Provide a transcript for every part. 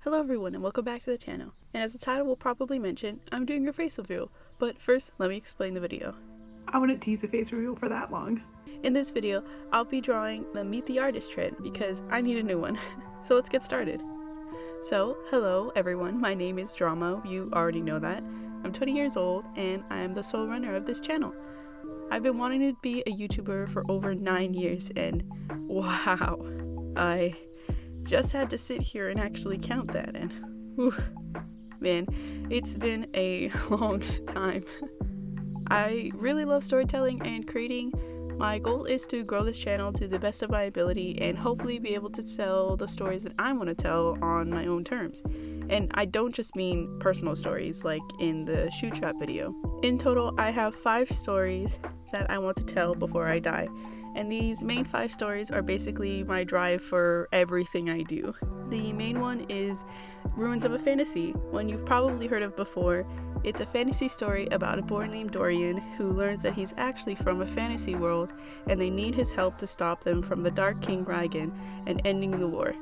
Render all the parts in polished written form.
Hello everyone and welcome back to the channel. And as the title will probably mention, I'm doing a face reveal. But first, let me explain the video. I wouldn't tease a face reveal for that long. In this video, I'll be drawing the Meet the Artist trend because I need a new one. So let's get started. So, hello everyone, my name is Drama, you already know that. I'm 20 years old and I'm the sole runner of this channel. I've been wanting to be a YouTuber for over 9 years and wow, I just had to sit here and actually count that, and whew, man, it's been a long time. I really love storytelling and creating. My goal is to grow this channel to the best of my ability and hopefully be able to tell the stories that I want to tell on my own terms. And I don't just mean personal stories like in the shoe trap video. In total, I have 5 stories that I want to tell before I die. And these main 5 stories are basically my drive for everything I do. The main one is Ruins of a Fantasy, one you've probably heard of before. It's a fantasy story about a boy named Dorian who learns that he's actually from a fantasy world and they need his help to stop them from the Dark King Reigen and ending the war.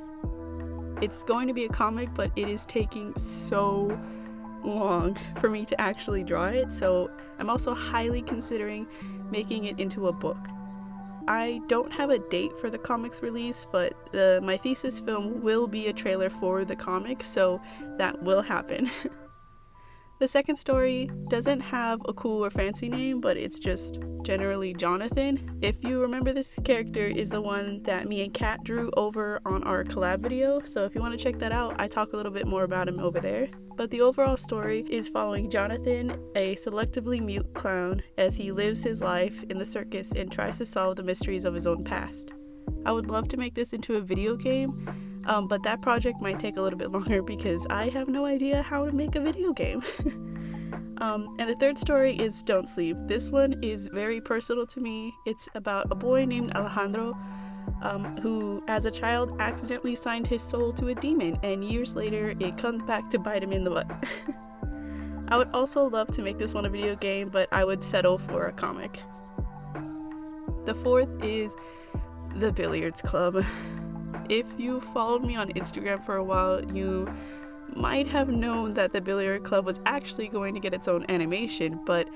It's going to be a comic, but it is taking so long for me to actually draw it, so I'm also highly considering making it into a book. I don't have a date for the comic's release, but my thesis film will be a trailer for the comic, so that will happen. The second story doesn't have a cool or fancy name, but it's just generally Jonathan. If you remember, this character is the one that me and Kat drew over on our collab video, so if you want to check that out, I talk a little bit more about him over there. But the overall story is following Jonathan, a selectively mute clown, as he lives his life in the circus and tries to solve the mysteries of his own past. I would love to make this into a video game, but that project might take a little bit longer because I have no idea how to make a video game. And the third story is Don't Sleep. This one is very personal to me. It's about a boy named Alejandro who as a child accidentally signed his soul to a demon, and years later it comes back to bite him in the butt. I would also love to make this one a video game, but I would settle for a comic. The fourth is The Billiards Club. If you followed me on Instagram for a while, you might have known that the Billiard Club was actually going to get its own animation, but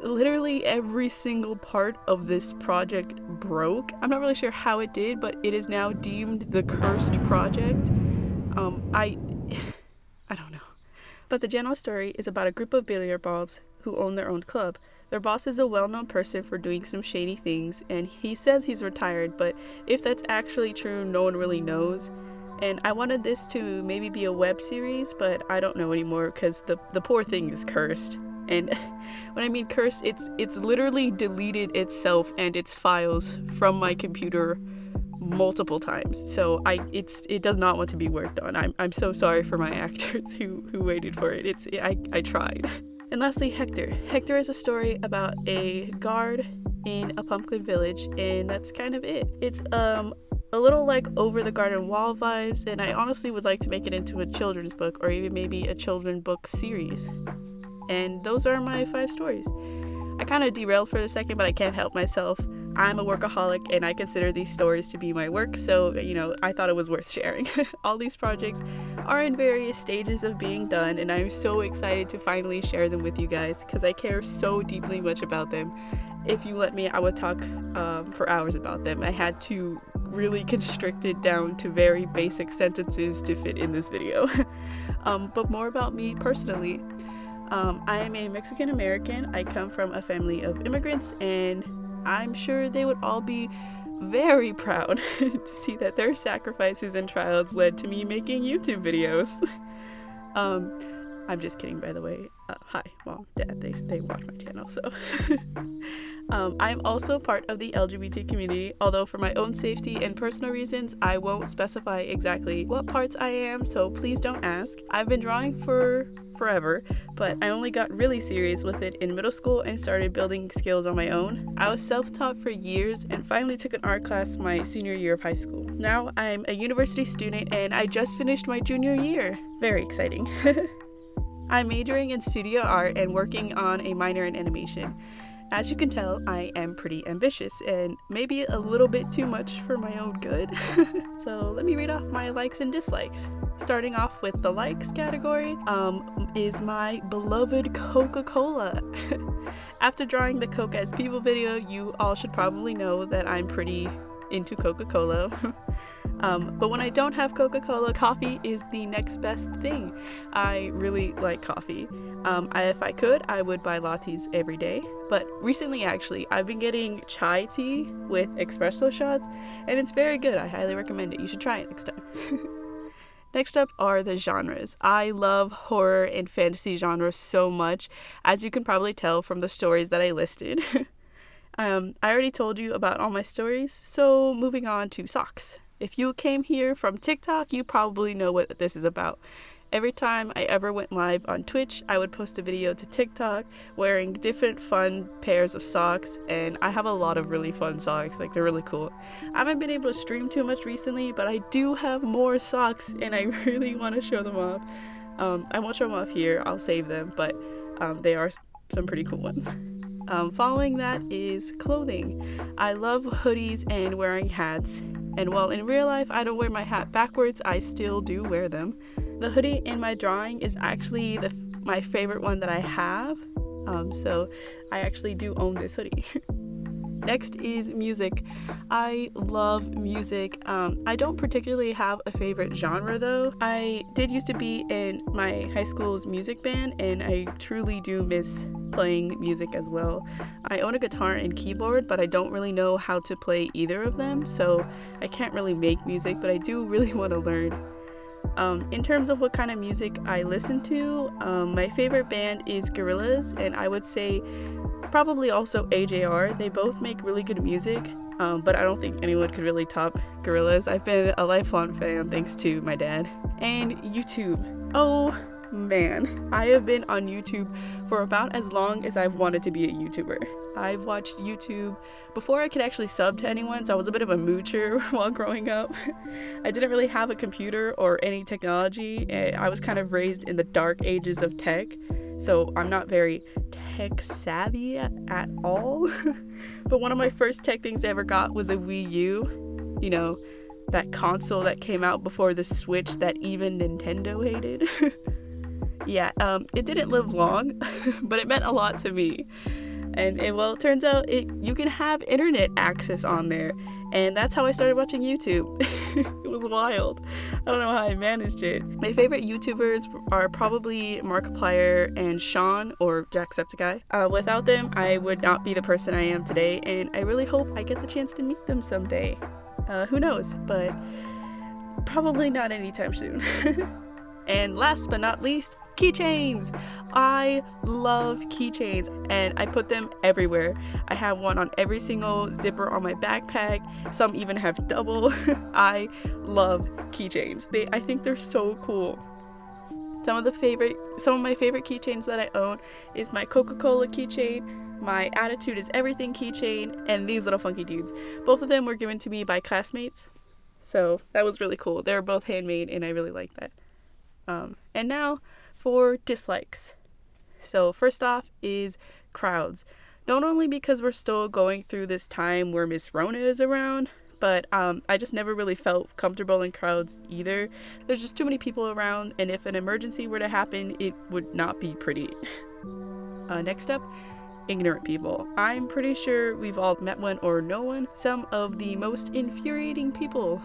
literally every single part of this project broke. I'm not really sure how it did, but it is now deemed the cursed project. I don't know. But the general story is about a group of billiard balls who own their own club. Their boss is a well-known person for doing some shady things, and he says he's retired, but if that's actually true, no one really knows. And I wanted this to maybe be a web series, but I don't know anymore because the poor thing is cursed. And when I mean cursed, it's literally deleted itself and its files from my computer multiple times. So it does not want to be worked on. I'm so sorry for my actors who waited for it. I tried. And lastly, Hector. Hector is a story about a guard in a pumpkin village, and that's kind of it. It's a little like Over the Garden Wall vibes, and I honestly would like to make it into a children's book or even maybe a children's book series. And those are my 5 stories. I kind of derailed for a second, but I can't help myself. I'm a workaholic and I consider these stories to be my work, so I thought it was worth sharing. All these projects are in various stages of being done, and I'm so excited to finally share them with you guys because I care so deeply much about them. If you let me, I would talk for hours about them. I had to really constrict it down to very basic sentences to fit in this video. But more about me personally. I am a Mexican American. I come from a family of immigrants, and I'm sure they would all be very proud to see that their sacrifices and trials led to me making YouTube videos. I'm just kidding, by the way. Hi, Mom, Dad, they watch my channel, so. I'm also part of the LGBT community, although for my own safety and personal reasons, I won't specify exactly what parts I am, so please don't ask. I've been drawing for forever, but I only got really serious with it in middle school and started building skills on my own. I was self-taught for years and finally took an art class my senior year of high school. Now I'm a university student and I just finished my junior year. Very exciting. I'm majoring in studio art and working on a minor in animation. As you can tell, I am pretty ambitious and maybe a little bit too much for my own good. So let me read off my likes and dislikes. Starting off with the likes category, is my beloved Coca-Cola. After drawing the Coke as People video, you all should probably know that I'm pretty into Coca-Cola. But when I don't have Coca-Cola, coffee is the next best thing. I really like coffee. If I could, I would buy lattes every day. But recently, actually, I've been getting chai tea with espresso shots, and it's very good. I highly recommend it. You should try it next time. Next up are the genres. I love horror and fantasy genres so much, as you can probably tell from the stories that I listed. I already told you about all my stories, so moving on to socks. If you came here from TikTok, you probably know what this is about. Every time I ever went live on Twitch, I would post a video to TikTok wearing different fun pairs of socks, and I have a lot of really fun socks, like they're really cool. I haven't been able to stream too much recently, but I do have more socks and I really want to show them off. I won't show them off here, I'll save them, but they are some pretty cool ones. Following that is clothing. I love hoodies and wearing hats, and while in real life I don't wear my hat backwards, I still do wear them. The hoodie in my drawing is actually my favorite one that I have, so I actually do own this hoodie. Next is music. I love music. I don't particularly have a favorite genre though. I did used to be in my high school's music band, and I truly do miss playing music as well. I own a guitar and keyboard, but I don't really know how to play either of them, so I can't really make music, but I do really want to learn. In terms of what kind of music I listen to, my favorite band is Gorillaz, and I would say probably also AJR. They both make really good music, but I don't think anyone could really top Gorillaz. I've been a lifelong fan thanks to my dad. And YouTube. Oh man, I have been on YouTube for about as long as I've wanted to be a YouTuber. I've watched YouTube before I could actually sub to anyone, so I was a bit of a moocher while growing up. I didn't really have a computer or any technology. I was kind of raised in the dark ages of tech, so I'm not very tech savvy at all. But one of my first tech things I ever got was a Wii U. You know, that console that came out before the Switch that even Nintendo hated. Yeah, it didn't live long, but it meant a lot to me. And it turns out you can have internet access on there, and that's how I started watching YouTube. It was wild. I don't know how I managed it. My favorite YouTubers are probably Markiplier and Sean, or Jacksepticeye. Without them, I would not be the person I am today, and I really hope I get the chance to meet them someday. Who knows, but probably not anytime soon. And last but not least, keychains. I love keychains, and I put them everywhere. I have one on every single zipper on my backpack. Some even have double. I love keychains. I think they're so cool. Some of my favorite keychains that I own is my Coca-Cola keychain, my Attitude is Everything keychain, and these little funky dudes. Both of them were given to me by classmates, so that was really cool. They were both handmade, and I really like that. And now for dislikes. So first off is crowds. Not only because we're still going through this time where Miss Rona is around, but I just never really felt comfortable in crowds either. There's just too many people around, and if an emergency were to happen, it would not be pretty. Next up, ignorant people. I'm pretty sure we've all met one or know one. Some of the most infuriating people.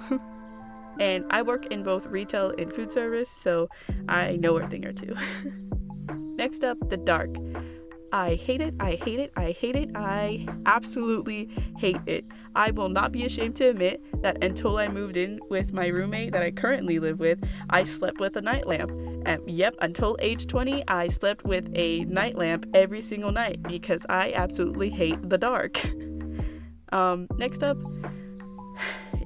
And I work in both retail and food service, so I know a thing or two. Next up, the dark. I hate it, I hate it, I hate it, I absolutely hate it. I will not be ashamed to admit that until I moved in with my roommate that I currently live with, I slept with a night lamp. And yep, until age 20, I slept with a night lamp every single night because I absolutely hate the dark. Next up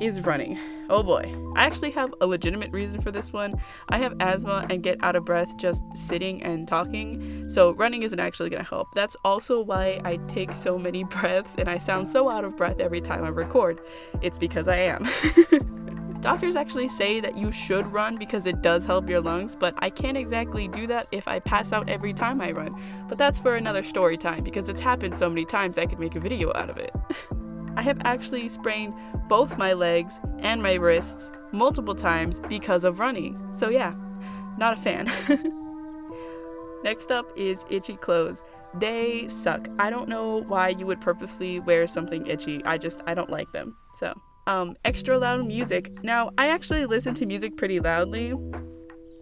is running. Oh boy. I actually have a legitimate reason for this one. I have asthma and get out of breath just sitting and talking, so running isn't actually gonna help. That's also why I take so many breaths and I sound so out of breath every time I record. It's because I am. Doctors actually say that you should run because it does help your lungs, but I can't exactly do that if I pass out every time I run. But that's for another story time because it's happened so many times I could make a video out of it. I have actually sprained both my legs and my wrists multiple times because of running. So yeah, not a fan. Next up is itchy clothes. They suck. I don't know why you would purposely wear something itchy. I don't like them. So, extra loud music. Now, I actually listen to music pretty loudly.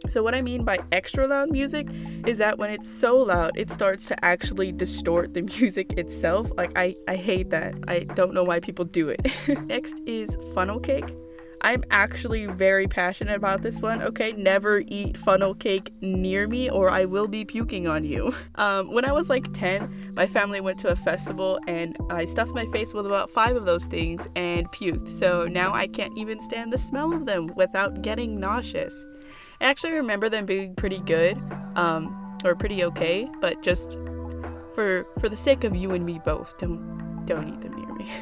So what I mean by extra loud music is that when it's so loud, it starts to actually distort the music itself. Like, I hate that. I don't know why people do it. Next is funnel cake. I'm actually very passionate about this one, okay? Never eat funnel cake near me or I will be puking on you. When I was like 10, my family went to a festival and I stuffed my face with about 5 of those things and puked. So now I can't even stand the smell of them without getting nauseous. I actually remember them being pretty good, or pretty okay, but just for the sake of you and me both, don't eat them near me.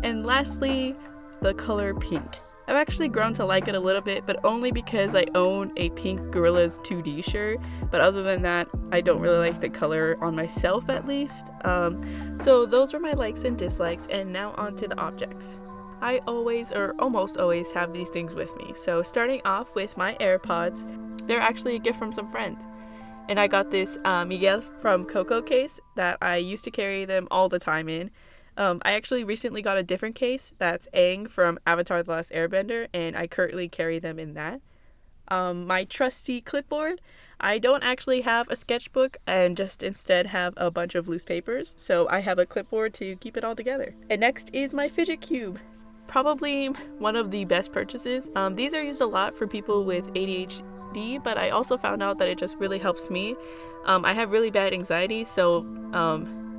And lastly, the color pink. I've actually grown to like it a little bit, but only because I own a pink Gorillaz 2D shirt. But other than that, I don't really like the color on myself, at least. So those were my likes and dislikes, and now on to the objects. I always, or almost always, have these things with me. So starting off with my AirPods, they're actually a gift from some friends. And I got this Miguel from Coco case that I used to carry them all the time in. I actually recently got a different case that's Aang from Avatar The Last Airbender, and I currently carry them in that. My trusty clipboard, I don't actually have a sketchbook and just instead have a bunch of loose papers, so I have a clipboard to keep it all together. And next is my fidget cube. Probably one of the best purchases. These are used a lot for people with ADHD, but I also found out that it just really helps me. I have really bad anxiety, so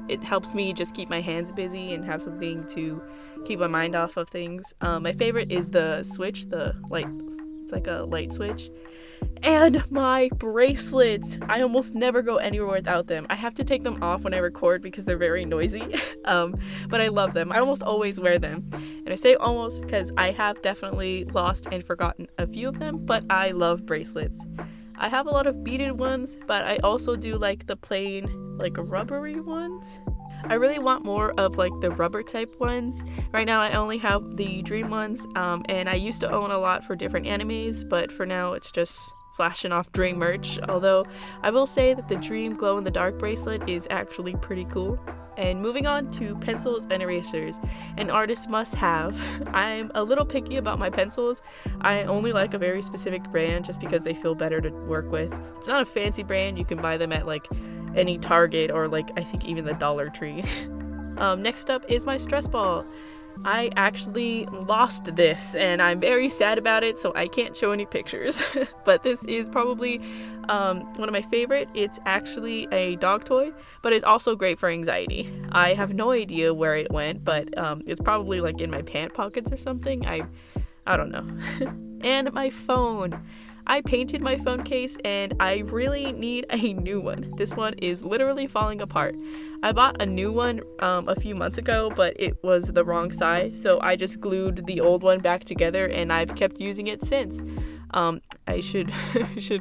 it helps me just keep my hands busy and have something to keep my mind off of things. My favorite is the switch, the light. It's like a light switch. And my bracelets. I almost never go anywhere without them. I have to take them off when I record because they're very noisy. But I love them. I almost always wear them. And I say almost because I have definitely lost and forgotten a few of them, but I love bracelets. I have a lot of beaded ones, but I also do like the plain, like rubbery ones. I really want more of like the rubber type ones. Right now I only have the Dream ones, and I used to own a lot for different animes, but for now it's just flashing off Dream merch. Although I will say that the Dream glow in the dark bracelet is actually pretty cool. And moving on to pencils and erasers, an artist must have. I'm a little picky about my pencils. I only like a very specific brand just because they feel better to work with. It's not a fancy brand. You can buy them at like any Target or like I think even the Dollar Tree. Next up is my stress ball. I actually lost this and I'm very sad about it, so I can't show any pictures. But this is probably one of my favorite. It's actually a dog toy, but it's also great for anxiety. I have no idea where it went, but it's probably like in my pant pockets or something. I don't know. And my phone. I painted my phone case and I really need a new one. This one is literally falling apart. I bought a new one a few months ago, but it was the wrong size, so I just glued the old one back together and I've kept using it since. I should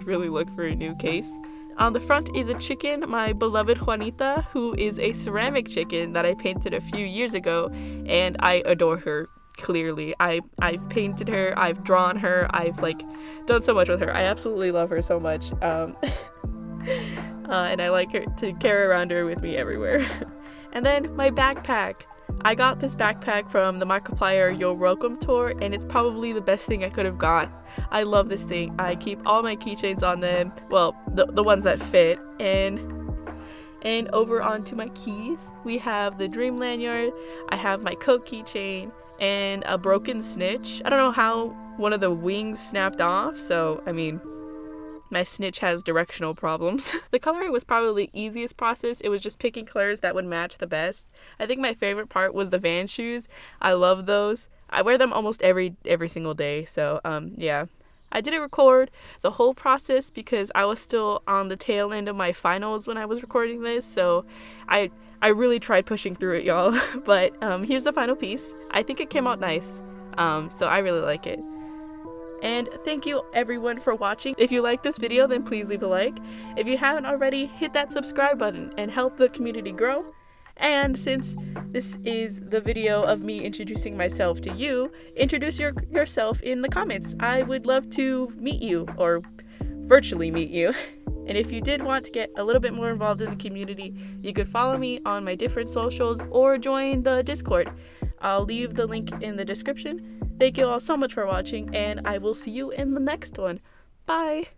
really look for a new case. On the front is a chicken, my beloved Juanita, who is a ceramic chicken that I painted a few years ago, and I adore her. Clearly, I've painted her, I've drawn her, I've like done so much with her. I absolutely love her so much, and I like her to carry around her with me everywhere. And then my backpack. I got this backpack from the Markiplier You're Welcome tour, and it's probably the best thing I could have got. I love this thing. I keep all my keychains on them, well, the ones that fit, and over onto my keys, we have the Dream lanyard, I have my Coke keychain, and a broken snitch. I don't know how one of the wings snapped off, so I mean, my snitch has directional problems. The coloring was probably the easiest process. It was just picking colors that would match the best. I think my favorite part was the Vans shoes. I love those. I wear them almost every single day, so yeah. I didn't record the whole process because I was still on the tail end of my finals when I was recording this, so I really tried pushing through it, y'all. But here's the final piece. I think it came out nice, so I really like it. And thank you everyone for watching. If you like this video, then please leave a like. If you haven't already, hit that subscribe button and help the community grow. And since this is the video of me introducing myself to you, introduce yourself in the comments. I would love to meet you, or virtually meet you. And if you did want to get a little bit more involved in the community, you could follow me on my different socials or join the Discord. I'll leave the link in the description. Thank you all so much for watching, and I will see you in the next one. Bye!